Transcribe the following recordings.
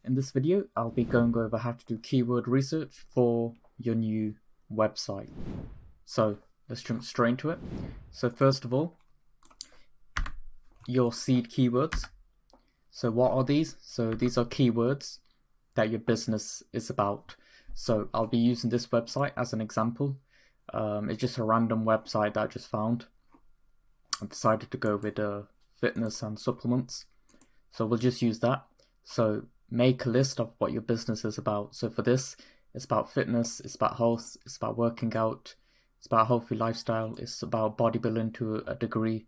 In this video, I'll be going over how to do keyword research for your new website. So let's jump straight into it. So first of all, your seed keywords. So what are these? So these are keywords that your business is about. So I'll be using this website as an example. It's just a random website that I just found. I decided to go with fitness and supplements. So we'll just use that. So make a list of what your business is about. So for this, it's about fitness, it's about health, it's about working out, it's about healthy lifestyle, it's about bodybuilding to a degree,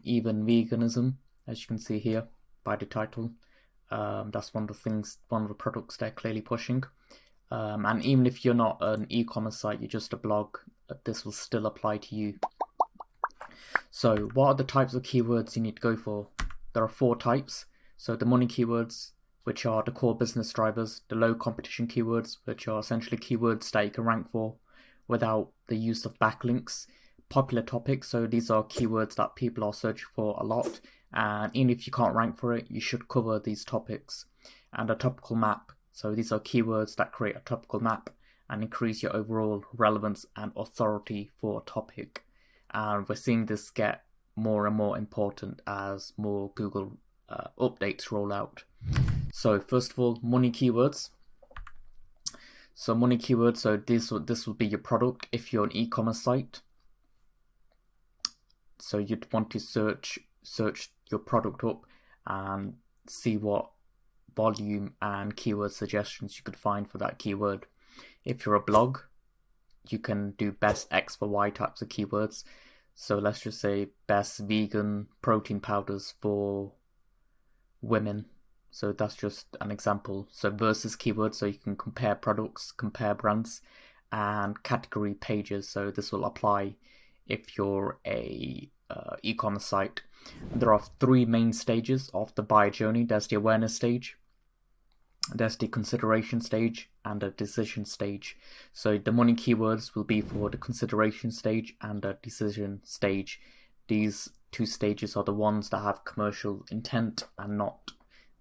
even veganism, as you can see here by the title. That's one of the things, one of the products they're clearly pushing. And even if you're not an e-commerce site, you're just a blog, this will still apply to you. So what are the types of keywords you need to go for? There are 4 types. So the money keywords, which are the core business drivers, the low competition keywords, which are essentially keywords that you can rank for without the use of backlinks. Popular topics, so these are keywords that people are searching for a lot, and even if you can't rank for it, you should cover these topics. And a topical map, so these are keywords that create a topical map and increase your overall relevance and authority for a topic. And we're seeing this get more and more important as more Google updates roll out. So first of all, money keywords. So money keywords, so this will be your product if you're an e-commerce site. So you'd want to search your product up and see what volume and keyword suggestions you could find for that keyword. If you're a blog, you can do best X for Y types of keywords. So let's just say best vegan protein powders for women. So that's just an example. So versus keywords, so you can compare products, compare brands, and category pages. So this will apply if you're a e-commerce site. There are 3 main stages of the buyer journey. There's the awareness stage, there's the consideration stage, and the decision stage. So the money keywords will be for the consideration stage and the decision stage. These 2 stages are the ones that have commercial intent and not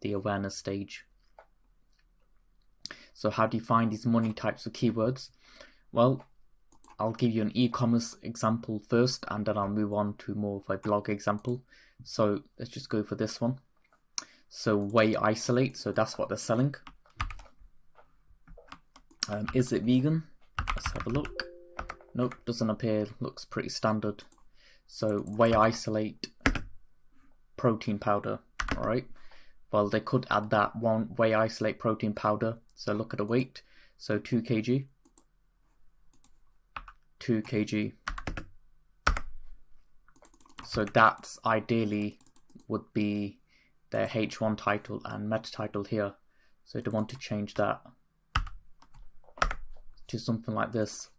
the awareness stage. So how do you find these money types of keywords? Well, I'll give you an e-commerce example first, and then I'll move on to more of a blog example. So let's just go for this one. So whey isolate, so that's what they're selling. Is it vegan? Let's have a look. Nope, doesn't appear, looks pretty standard. So whey isolate protein powder, alright. Well, they could add that one whey isolate protein powder. So look at the weight. So 2 kg. 2 kg. So that's ideally would be their H1 title and meta title here. So they want to change that to something like this.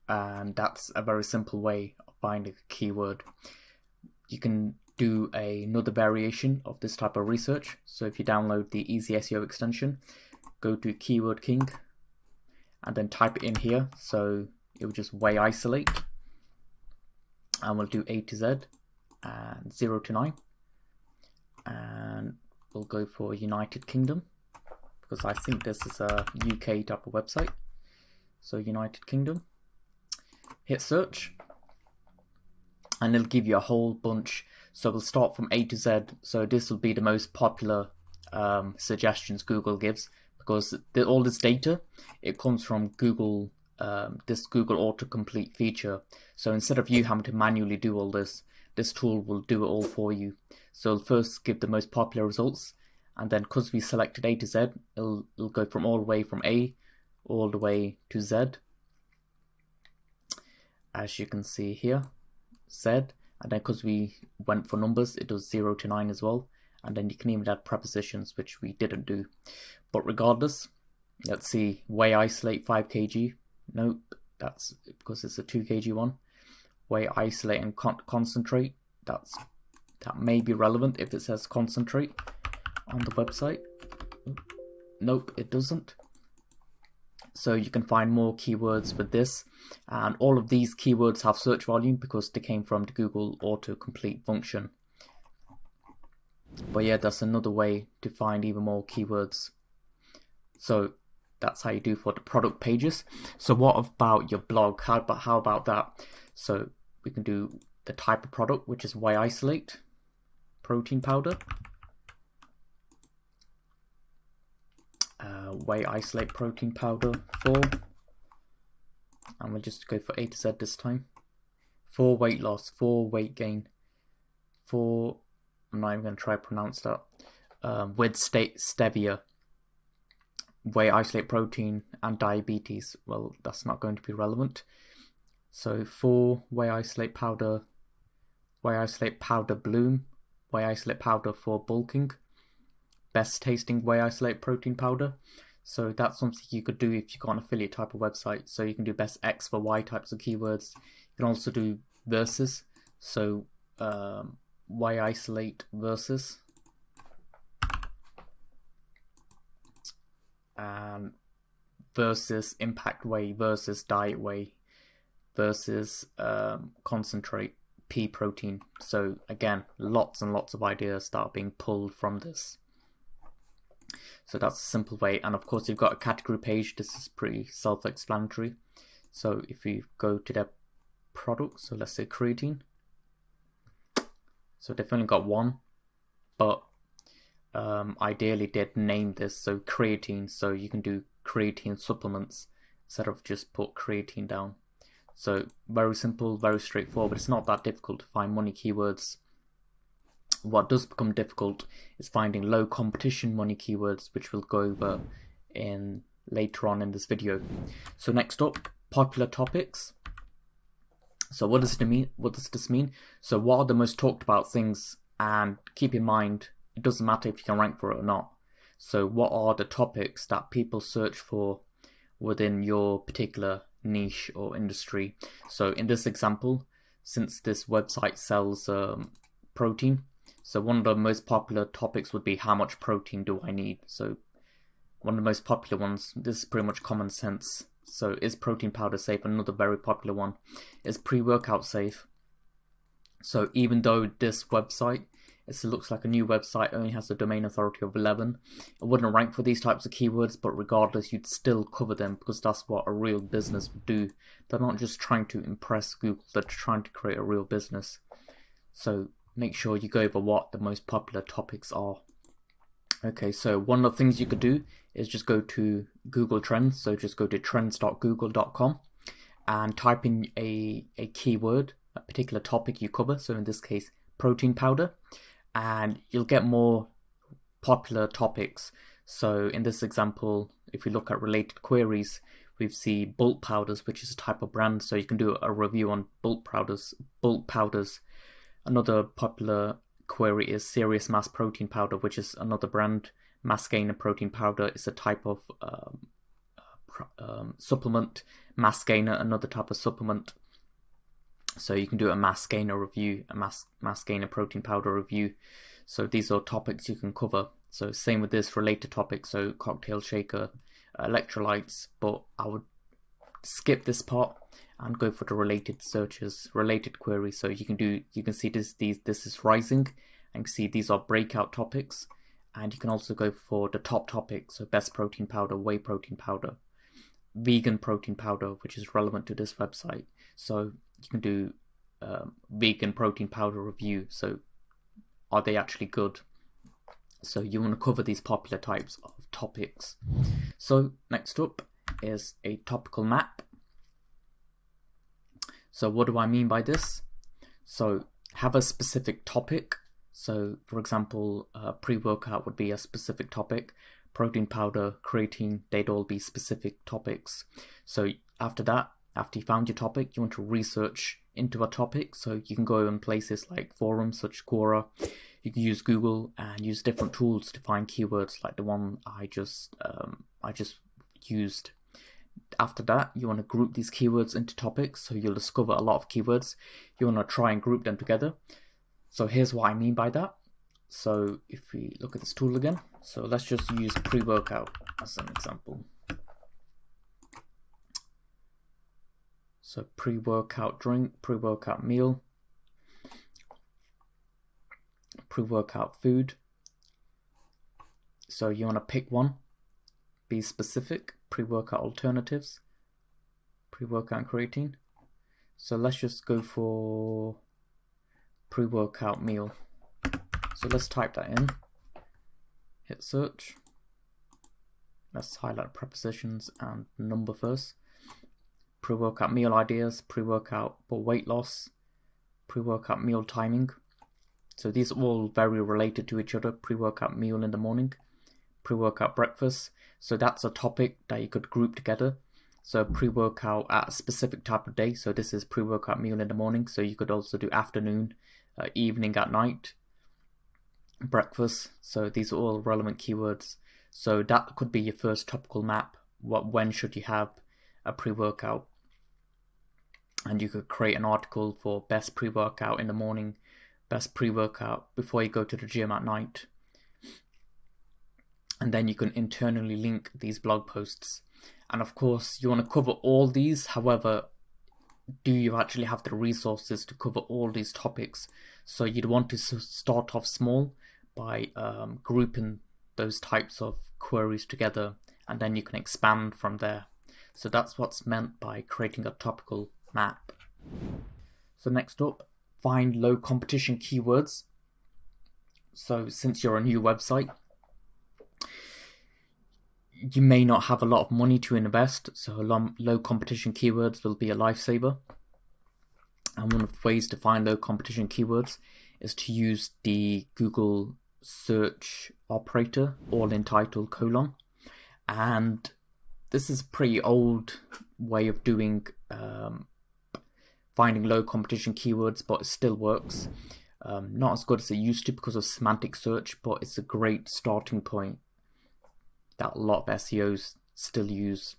And that's a very simple way of finding a keyword. You can do another variation of this type of research. So if you download the Easy SEO extension, go to Keyword King and then type it in here. So it will just whey isolate, and we'll do A to Z and 0 to 9, and we'll go for United Kingdom because I think this is a UK type of website. So United Kingdom, hit search, and it'll give you a whole bunch. So we'll start from A to Z. So this will be the most popular suggestions Google gives, because all this data, it comes from Google, this Google autocomplete feature. So instead of you having to manually do all this, this tool will do it all for you. So it'll first give the most popular results, and then because we selected A to Z, it'll go from all the way from A all the way to Z, as you can see here, Z. And then because we went for numbers, it does 0 to 9 as well. And then you can even add prepositions, which we didn't do. But regardless, let's see, whey isolate 5 kg. Nope, that's because it's a 2 kg one. Whey isolate and concentrate. That may be relevant if it says concentrate on the website. Nope, it doesn't. So you can find more keywords with this, and all of these keywords have search volume because they came from the Google autocomplete function. But yeah, that's another way to find even more keywords. So that's how you do for the product pages. So what about your blog? How about that? So we can do the type of product, which is whey isolate protein powder. Whey isolate protein powder 4, and we'll just go for A to Z this time. 4 weight loss, 4 weight gain, 4. I'm not even going to try to pronounce that. With stevia, whey isolate protein, and diabetes. Well, that's not going to be relevant. So 4 whey isolate powder bloom, whey isolate powder for bulking, best tasting whey isolate protein powder. So that's something you could do if you've got an affiliate type of website. So you can do best X for Y types of keywords. You can also do versus. So whey isolate versus, and versus impact whey versus diet whey versus concentrate pea protein. So again, lots and lots of ideas start being pulled from this. So that's a simple way. And of course, you've got a category page. This is pretty self-explanatory. So if you go to their product, so let's say creatine. So they've only got one, but ideally they'd name this so creatine. So you can do creatine supplements instead of just put creatine down. So very simple, very straightforward. It's not that difficult to find money keywords. What does become difficult is finding low competition money keywords, which we'll go over in later on in this video. So next up, popular topics. So what does it mean? What does this mean? So what are the most talked about things? And keep in mind, it doesn't matter if you can rank for it or not. So what are the topics that people search for within your particular niche or industry? So in this example, since this website sells protein, so one of the most popular topics would be how much protein do I need? So one of the most popular ones, this is pretty much common sense. So is protein powder safe? Another very popular one. Is pre-workout safe? So even though this website, it looks like a new website, only has a domain authority of 11, it wouldn't rank for these types of keywords, but regardless, you'd still cover them because that's what a real business would do. They're not just trying to impress Google, they're trying to create a real business. So make sure you go over what the most popular topics are. Okay, so one of the things you could do is just go to Google Trends. So just go to trends.google.com and type in a keyword, a particular topic you cover. So in this case, protein powder, and you'll get more popular topics. So in this example, if we look at related queries, we see bulk powders, which is a type of brand. So you can do a review on bulk powders. Another popular query is serious mass protein powder, which is another brand. Mass gainer protein powder is a type of supplement. Mass gainer, another type of supplement. So you can do a mass gainer review, a mass gainer protein powder review. So these are topics you can cover. So same with this related topic. So cocktail shaker, electrolytes, but I would skip this part and go for the related searches, related queries. So you can see this is rising, and you can see these are breakout topics, and you can also go for the top topics. So best protein powder, whey protein powder, vegan protein powder, which is relevant to this website. So you can do vegan protein powder review. So are they actually good? So you want to cover these popular types of topics. So next up is a topical map. So what do I mean by this? So have a specific topic. So for example, pre-workout would be a specific topic. Protein powder, creatine, they'd all be specific topics. So after that, after you found your topic, you want to research into a topic. So you can go on places like forums such as Quora. You can use Google and use different tools to find keywords like the one I just used. After that, you want to group these keywords into topics, so you'll discover a lot of keywords. You want to try and group them together. So here's what I mean by that. So if we look at this tool again, so let's just use pre-workout as an example. So pre-workout drink, pre-workout meal, pre-workout food. So you want to pick one, be specific, pre-workout alternatives, pre-workout and creatine. So let's just go for pre-workout meal. So let's type that in, hit search. Let's highlight prepositions and number first. Pre-workout meal ideas, pre-workout for weight loss, pre-workout meal timing. So these are all very related to each other. Pre-workout meal in the morning, pre-workout breakfast. So that's a topic that you could group together. So pre-workout at a specific type of day. So this is pre-workout meal in the morning. So you could also do afternoon, evening, at night, breakfast. So these are all relevant keywords. So that could be your first topical map. When should you have a pre-workout? And you could create an article for best pre-workout in the morning, best pre-workout before you go to the gym at night. And then you can internally link these blog posts. And of course, you want to cover all these. However, do you actually have the resources to cover all these topics? So you'd want to start off small by grouping those types of queries together, and then you can expand from there. So that's what's meant by creating a topical map. So next up, find low competition keywords. So since you're a new website, you may not have a lot of money to invest, so low competition keywords will be a lifesaver. And one of the ways to find low competition keywords is to use the Google search operator, all entitled : and this is a pretty old way of doing finding low competition keywords, but it still works. Not as good as it used to because of semantic search, but it's a great starting point that a lot of SEOs still use.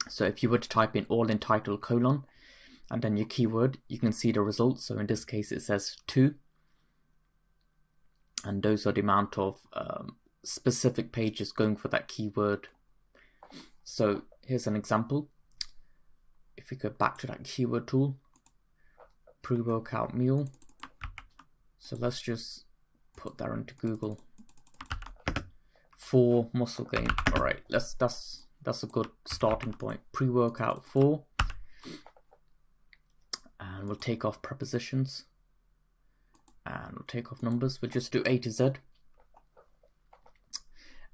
So if you were to type in all entitled : and then your keyword, you can see the results. So in this case it says 2, and those are the amount of specific pages going for that keyword. So here's an example. If we go back to that keyword tool, pre-workout meal. So let's just put that into Google. For muscle gain. All right, that's a good starting point. Pre-workout for, and we'll take off prepositions, and we'll take off numbers. We'll just do A to Z.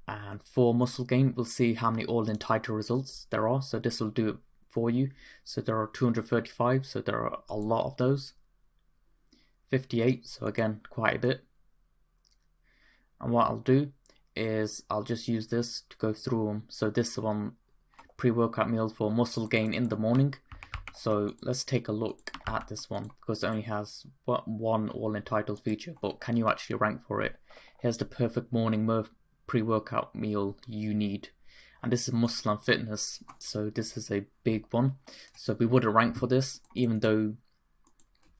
And for muscle gain, we'll see how many all entitled results there are. So this will do it for you. So there are 235. So there are a lot of those. 58. So again, quite a bit. And what I'll do is I'll just use this to go through them. So this one, pre-workout meal for muscle gain in the morning. So let's take a look at this one because it only has one all entitled feature, but can you actually rank for it? Here's the perfect morning pre-workout meal you need, and this is muscle and fitness, so this is a big one. So we wouldn't rank for this, even though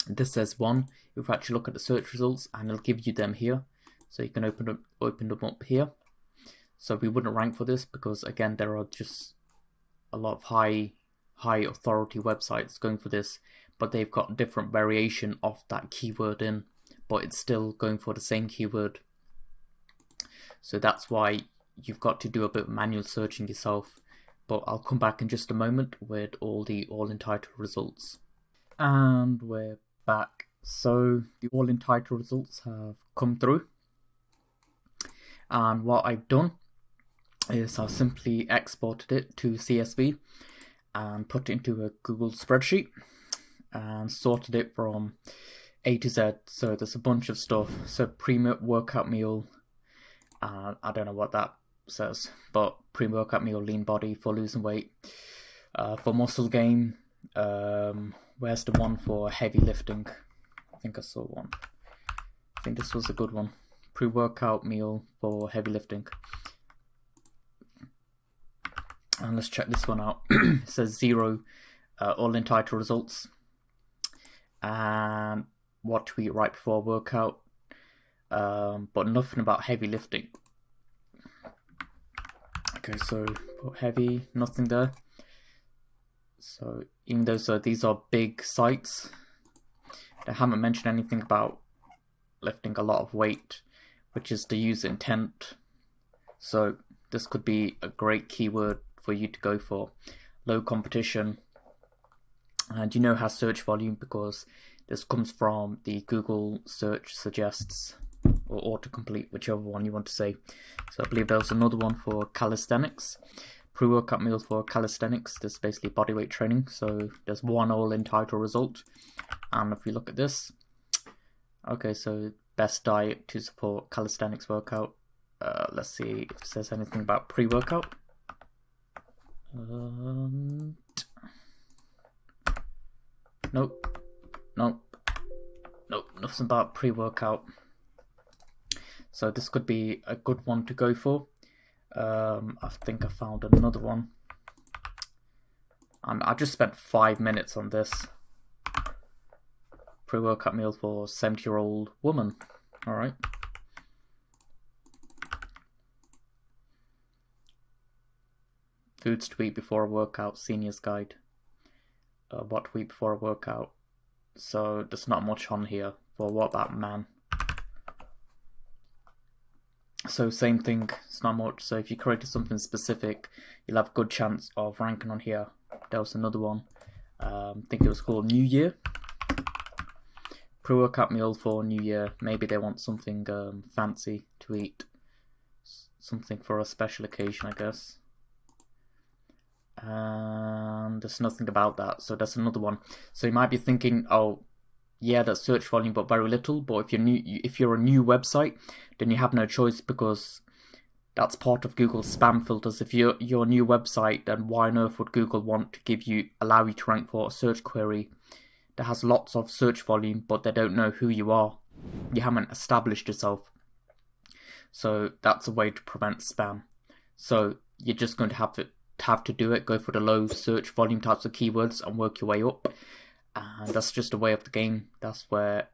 this says 1. If you actually look at the search results, and it'll give you them here. So you can open them up here. So we wouldn't rank for this because again there are just a lot of high authority websites going for this, but they've got different variation of that keyword in, but it's still going for the same keyword. So that's why you've got to do a bit of manual searching yourself. But I'll come back in just a moment with all the all entitled results. And we're back. So the all entitled results have come through. And what I've done is I've simply exported it to CSV and put it into a Google spreadsheet and sorted it from A to Z. So there's a bunch of stuff. So pre-workout meal, I don't know what that says, but pre-workout meal, lean body for losing weight. For muscle gain, where's the one for heavy lifting? I think I saw one. I think this was a good one. Pre-workout meal for heavy lifting. And let's check this one out. It says 0 all entitled results. And what to eat right before workout. But nothing about heavy lifting. Okay, so for heavy, nothing there. So even though these are big sites, they haven't mentioned anything about lifting a lot of weight, which is the user intent. So this could be a great keyword for you to go for. Low competition, and has search volume because this comes from the Google search suggests or autocomplete, whichever one you want to say. So I believe there was another one for calisthenics, pre-workout meals for calisthenics. This is basically bodyweight training. So there's one all in title result, and if you look at this, okay, so best diet to support calisthenics workout. Let's see if it says anything about pre-workout. Nope, nothing about pre-workout. So this could be a good one to go for. I think I found another one, and I just spent 5 minutes on this. Pre-workout meal for 70-year-old woman. All right. Foods to eat before a workout, senior's guide. What to eat before a workout. So there's not much on here for what about man. So same thing, it's not much. So if you created something specific, you'll have a good chance of ranking on here. There was another one. I think it was called New Year. Pre-workout meal for New Year. Maybe they want something fancy to eat. Something for a special occasion, I guess. And there's nothing about that, so that's another one. So you might be thinking, oh yeah, that's search volume but very little. But if you're a new website, then you have no choice, because that's part of Google's spam filters. If you're a new website, then why on earth would Google want to allow you to rank for a search query that has lots of search volume, but they don't know who you are? You haven't established yourself. So that's a way to prevent spam. So you're just going to have to do it, go for the low search volume types of keywords and work your way up. And that's just a way of the game. That's where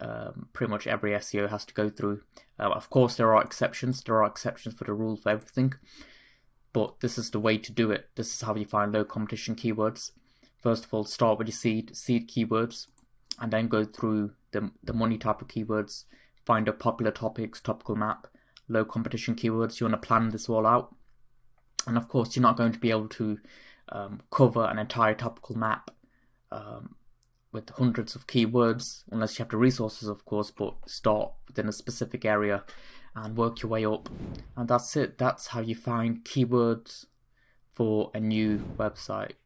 pretty much every SEO has to go through. Of course, there are exceptions. There are exceptions for the rule for everything. But this is the way to do it. This is how you find low competition keywords. First of all, start with your seed keywords, and then go through the money type of keywords. Find the popular topics, topical map, low competition keywords. You want to plan this all out. And of course, you're not going to be able to cover an entire topical map with hundreds of keywords, unless you have the resources, of course, but start within a specific area and work your way up. And that's it. That's how you find keywords for a new website.